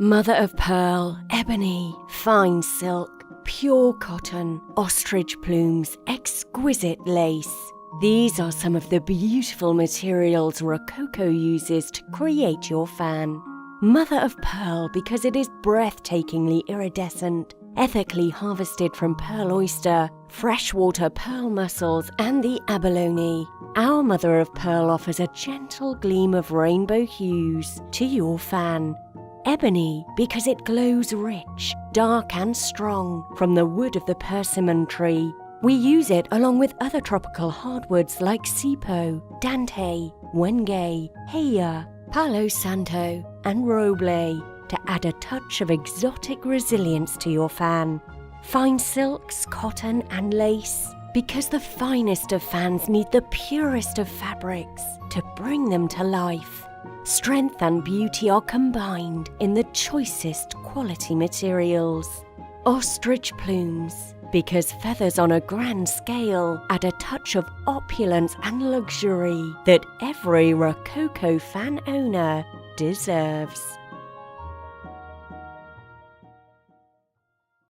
Mother of pearl, ebony, fine silk, pure cotton, ostrich plumes, exquisite lace. These are some of the beautiful materials Rockcoco uses to create your fan. Mother of pearl because it is breathtakingly iridescent, ethically harvested from pearl oyster, freshwater pearl mussels, and the abalone. Our mother of pearl offers a gentle gleam of rainbow hues to your fan. Ebony because it glows rich, dark and strong from the wood of the persimmon tree. We use it along with other tropical hardwoods like sipo, dante, wenge, heya, palo santo and roble to add a touch of exotic resilience to your fan. Fine silks, cotton and lace because the finest of fans need the purest of fabrics to bring them to life. Strength and beauty are combined in the choicest quality materials. Ostrich plumes because feathers on a grand scale add a touch of opulence and luxury that every Rockcoco fan owner deserves.